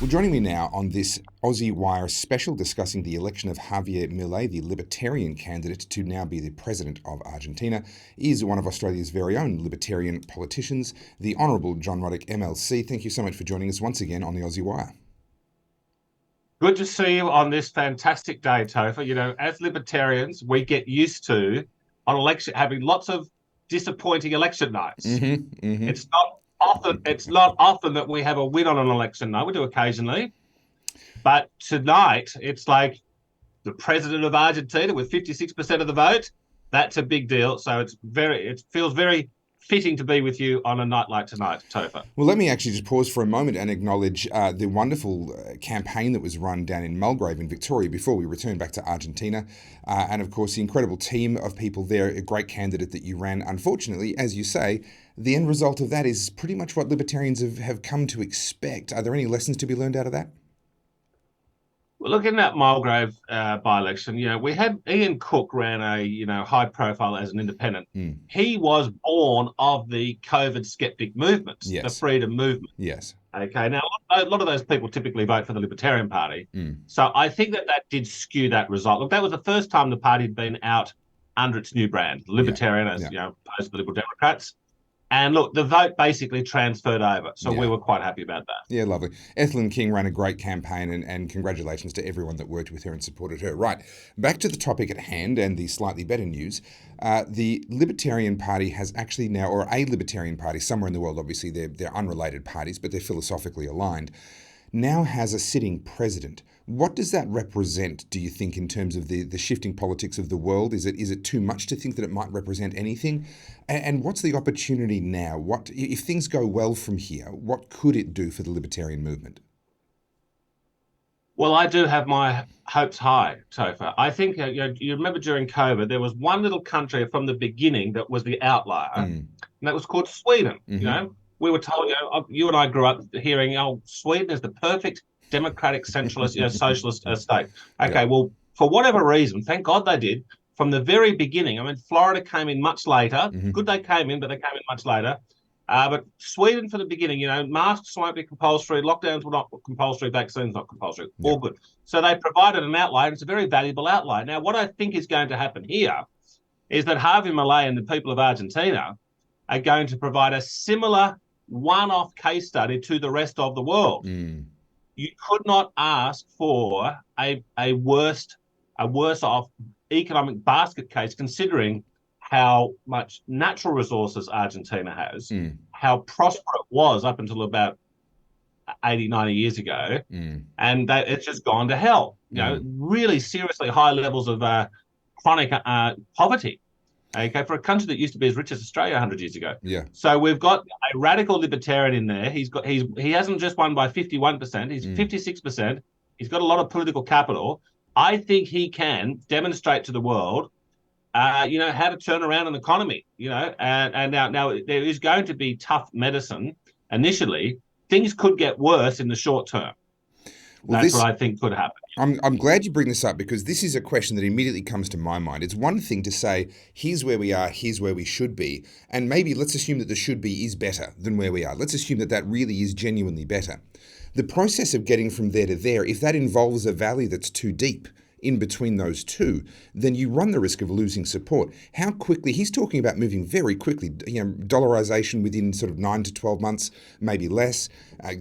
Well, joining me now on this Aussie Wire special discussing the election of Javier Mille, the libertarian candidate to now be the President of Argentina, is one of Australia's very own libertarian politicians, the Honourable John Ruddick MLC. Thank you so much for joining us once again on the Aussie Wire. Good to see you on this fantastic day, Topher. You know, as libertarians, we get used to on election having lots of disappointing election nights. It's not often that we have a win on an election night. We do occasionally, but tonight it's like the President of Argentina with 56% of the vote. That's a big deal. So it feels very fitting to be with you on a night like tonight, Topher. Well, let me actually just pause for a moment and acknowledge the wonderful campaign that was run down in Mulgrave in Victoria before we returned back to Argentina. And of course, the incredible team of people there, a great candidate that you ran. Unfortunately, as you say, the end result of that is pretty much what libertarians have come to expect. Are there any lessons to be learned out of that? Well, look, in that Mulgrave by-election, we had Ian Cook ran a, high profile as an independent. He was born of the COVID skeptic movement, the freedom movement. Yes. Okay, now a lot of those people typically vote for the Libertarian Party. So I think that did skew that result. Look, that was the first time the party had been out under its new brand, Libertarian, as opposed to the Liberal Democrats. And look, the vote basically transferred over. So we were quite happy about that. Yeah, lovely. Ethelyn King ran a great campaign and congratulations to everyone that worked with her and supported her. Right, back to the topic at hand and the slightly better news. The Libertarian Party has actually now, or a Libertarian Party somewhere in the world, obviously they're unrelated parties, but they're philosophically aligned, now has a sitting president. What does that represent, do you think, in terms of the shifting politics of the world? Is it too much to think that it might represent anything? And what's the opportunity now? What if things go well from here, what could it do for the libertarian movement? Well, I do have my hopes high, Topher. I think you remember during COVID, there was one little country from the beginning that was the outlier, and that was called Sweden. We were told, you and I grew up hearing, Sweden is the perfect democratic, centralist, socialist state. Okay, well, for whatever reason, thank God they did, from the very beginning. I mean, Florida came in much later. Good they came in, but they came in much later. But Sweden, from the beginning, masks won't be compulsory, lockdowns were not compulsory, vaccines not compulsory, all good. So they provided an outlier, and it's a very valuable outlier. Now, what I think is going to happen here is that Javier Mille and the people of Argentina are going to provide a similar one-off case study to the rest of the world. You could not ask for a worse off economic basket case, considering how much natural resources Argentina has, how prosperous it was up until about 80, 90 years ago, and it's just gone to hell. Really seriously high levels of chronic poverty. Okay, for a country that used to be as rich as Australia 100 years ago. Yeah. So we've got a radical libertarian in there. He hasn't just won by 51%. He's 56%. He's got a lot of political capital. I think he can demonstrate to the world, how to turn around an economy. And now there is going to be tough medicine initially. Things could get worse in the short term. Well, that's what I think could happen. I'm glad you bring this up, because this is a question that immediately comes to my mind. It's one thing to say, here's where we are, here's where we should be. And maybe let's assume that the should be is better than where we are. Let's assume that really is genuinely better. The process of getting from there to there, if that involves a valley that's too deep in between those two, then you run the risk of losing support. How quickly, he's talking about moving very quickly, dollarization within sort of 9 to 12 months, maybe less,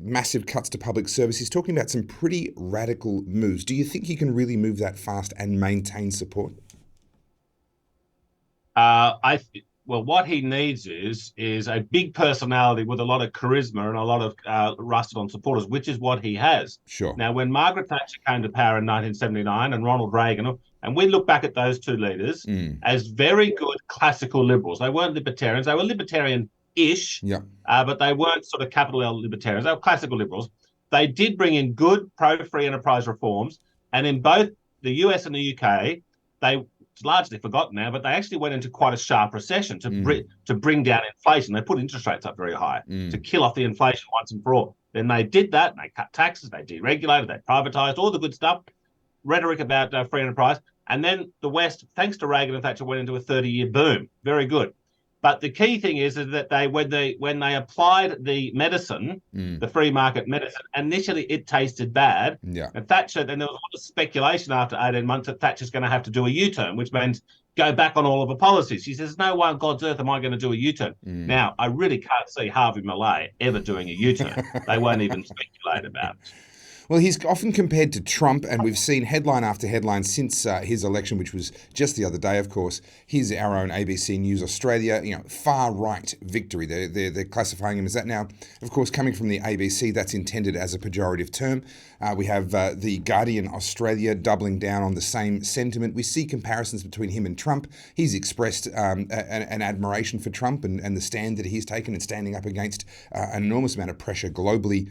massive cuts to public service. He's talking about some pretty radical moves. Do you think he can really move that fast and maintain support? Well, what he needs is a big personality with a lot of charisma and a lot of rusted-on supporters, which is what he has. Sure. Now, when Margaret Thatcher came to power in 1979 and Ronald Reagan, and we look back at those two leaders as very good classical liberals. They weren't libertarians. They were libertarian-ish, but they weren't sort of capital L libertarians. They were classical liberals. They did bring in good pro-free enterprise reforms, and in both the US and the UK, it's largely forgotten now, but they actually went into quite a sharp recession to bring down inflation. They put interest rates up very high to kill off the inflation once and for all. Then they did that, and they cut taxes, they deregulated, they privatized, all the good stuff, rhetoric about free enterprise. And then the West, thanks to Reagan and Thatcher, went into a 30-year boom. Very good. But the key thing is that when they applied the medicine, the free market medicine, initially it tasted bad. Yeah. And Thatcher, then there was a lot of speculation after 18 months that Thatcher's going to have to do a U-turn, which means go back on all of her policies. She says, no way on God's earth am I going to do a U-turn. Now, I really can't see Javier Mille ever doing a U-turn. They won't even speculate about it. Well, he's often compared to Trump, and we've seen headline after headline since his election, which was just the other day, of course. Here's our own ABC News Australia, far-right victory. They're classifying him as that now. Of course, coming from the ABC, that's intended as a pejorative term. We have the Guardian Australia doubling down on the same sentiment. We see comparisons between him and Trump. He's expressed an admiration for Trump and the stand that he's taken in standing up against an enormous amount of pressure globally.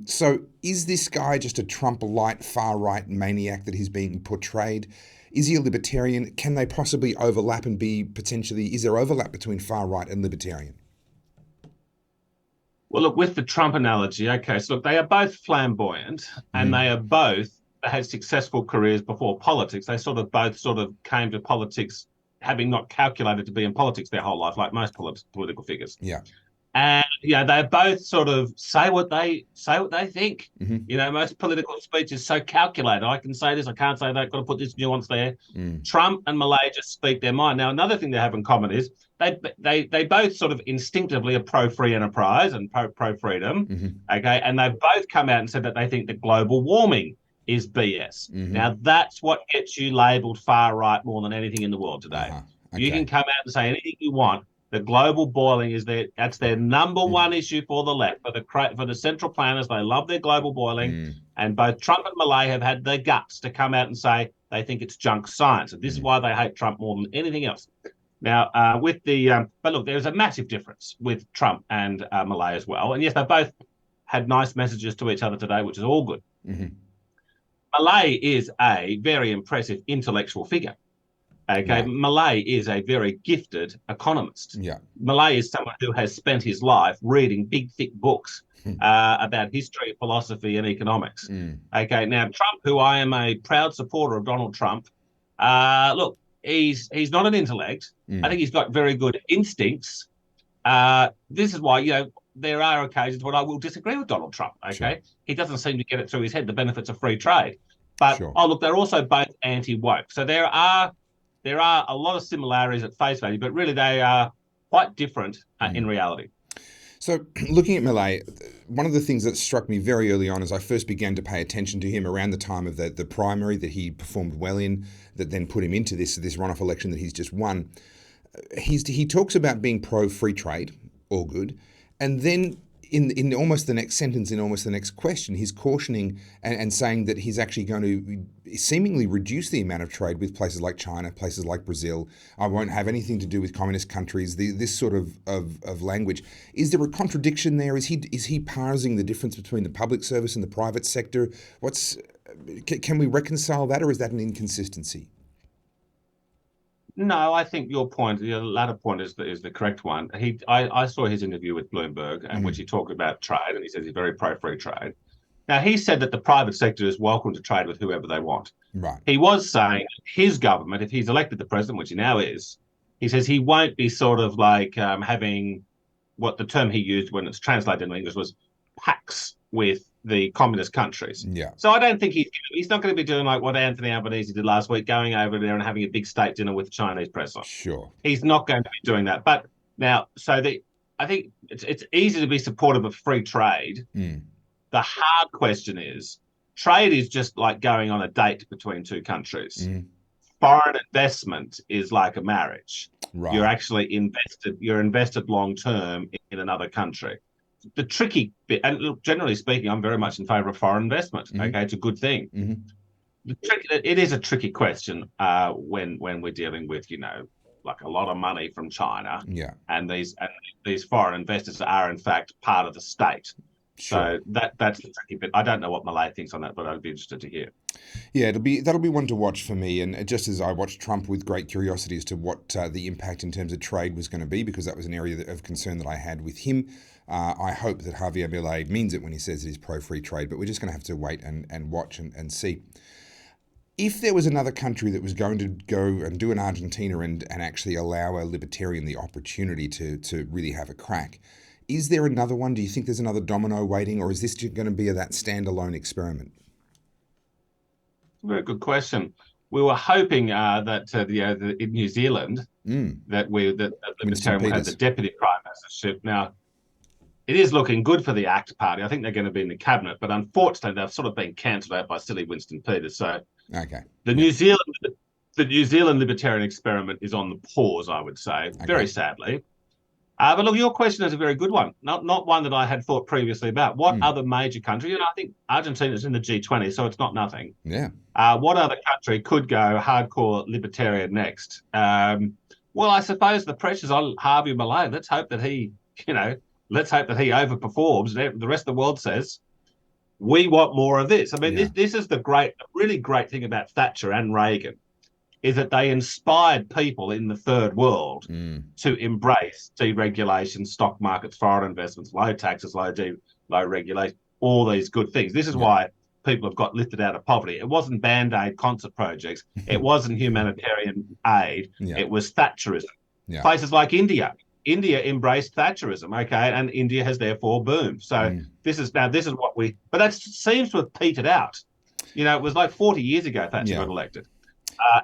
So is this guy just a Trump-light, far-right maniac that he's being portrayed? Is he a libertarian? Can they possibly overlap and be potentially... Is there overlap between far-right and libertarian? Well, look, with the Trump analogy, okay, so look, they are both flamboyant and they are both had successful careers before politics. They both came to politics having not calculated to be in politics their whole life, like most political figures. Yeah. And they both say what they think. Most political speech is so calculated. I can say this, I can't say that. Got to put this nuance there. Trump and Mille just speak their mind. Now, another thing they have in common is they both instinctively are pro-free enterprise and pro-freedom. Okay, and they've both come out and said that they think that global warming is BS. Now, that's what gets you labelled far right more than anything in the world today. Okay. You can come out and say anything you want. The global boiling that's their number one issue for the left, for the central planners. They love their global boiling, and both Trump and Mille have had the guts to come out and say they think it's junk science, and this is why they hate Trump more than anything else. Now, but look, there's a massive difference with Trump and Mille as well, and yes, they both had nice messages to each other today, which is all good. Mille is a very impressive intellectual figure. Okay, right. Mille is a very gifted economist. Yeah, Mille is someone who has spent his life reading big, thick books about history, philosophy, and economics. Okay, now Trump, who I am a proud supporter of Donald Trump, look, he's not an intellect. I think he's got very good instincts. This is why there are occasions when I will disagree with Donald Trump. Okay, sure. He doesn't seem to get it through his head the benefits of free trade. But look, they're also both anti-woke. So there are a lot of similarities at face value, but really they are quite different in reality. So looking at Mille, one of the things that struck me very early on as I first began to pay attention to him around the time of the primary that he performed well in, that then put him into this runoff election that he's just won, he talks about being pro-free trade, all good, and then in almost the next sentence, in almost the next question, he's cautioning and saying that he's actually going to seemingly reduce the amount of trade with places like China, places like Brazil. I won't have anything to do with communist countries, this sort of language. Is there a contradiction there? Is he parsing the difference between the public service and the private sector? Can we reconcile that, or is that an inconsistency? No, I think your point, the latter point, is the correct one. I saw his interview with Bloomberg, in which he talked about trade, and he says he's very pro-free trade. Now, he said that the private sector is welcome to trade with whoever they want. Right. He was saying his government, if he's elected the president, which he now is, he says he won't be having what the term he used when it's translated into English was pacts with the communist countries. Yeah. So I don't think he's not going to be doing like what Anthony Albanese did last week, going over there and having a big state dinner with the Chinese president. Sure. He's not going to be doing that. But now, I think it's easy to be supportive of free trade. The hard question is, trade is just like going on a date between two countries. Foreign investment is like a marriage. Right. You're actually invested long term in another country. The tricky bit, and look, generally speaking, I'm very much in favour of foreign investment. Okay, it's a good thing. It is a tricky question when we're dealing with like a lot of money from China. Yeah, and these foreign investors are in fact part of the state. Sure. So that's the tricky bit. I don't know what Mille thinks on that, but I'd be interested to hear. Yeah, that'll be one to watch for me. And just as I watched Trump with great curiosity as to what the impact in terms of trade was going to be, because that was an area of concern that I had with him. I hope that Javier Mille means it when he says that he's pro-free trade, but we're just going to have to wait and watch and see. If there was another country that was going to go and do an Argentina and actually allow a libertarian the opportunity to really have a crack, is there another one? Do you think there's another domino waiting, or is this going to be that standalone experiment? Very good question. We were hoping that in New Zealand that Libertarian would have the deputy prime ministership. Now, it is looking good for the ACT party. I think they're going to be in the cabinet, but unfortunately, they've sort of been cancelled out by silly Winston Peters. So, the New Zealand libertarian experiment is on the pause, I would say, very sadly. But look, your question is a very good one. Not one that I had thought previously about. What other major country? You know, I think Argentina's in the G20, so it's not nothing. Yeah. What other country could go hardcore libertarian next? Well, I suppose the pressure's on Javier Mille. Let's hope that he overperforms. The rest of the world says, we want more of this. I mean, this is really great thing about Thatcher and Reagan, is that they inspired people in the third world to embrace deregulation, stock markets, foreign investments, low taxes, low regulation, all these good things. This is why people have got lifted out of poverty. It wasn't Band-Aid concert projects. It wasn't humanitarian aid. It was Thatcherism. Places like India. India embraced Thatcherism, and India has therefore boomed. So this is what but that seems to have petered out. You know, it was like 40 years ago Thatcher got elected.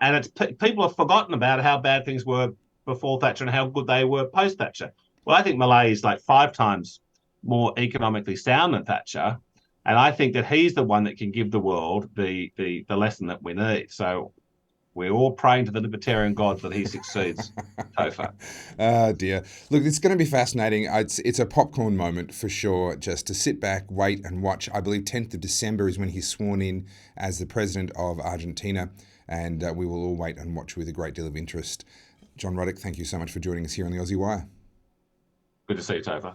And people have forgotten about how bad things were before Thatcher and how good they were post-Thatcher. Well, I think Malay is like 5 times more economically sound than Thatcher, and I think that he's the one that can give the world the lesson that we need. So we're all praying to the libertarian gods that he succeeds, Topher. Oh, dear. Look, it's going to be fascinating. It's a popcorn moment for sure, just to sit back, wait and watch. I believe 10th of December is when he's sworn in as the President of Argentina, and we will all wait and watch with a great deal of interest. John Ruddick, thank you so much for joining us here on the Aussie Wire. Good to see you, Topher.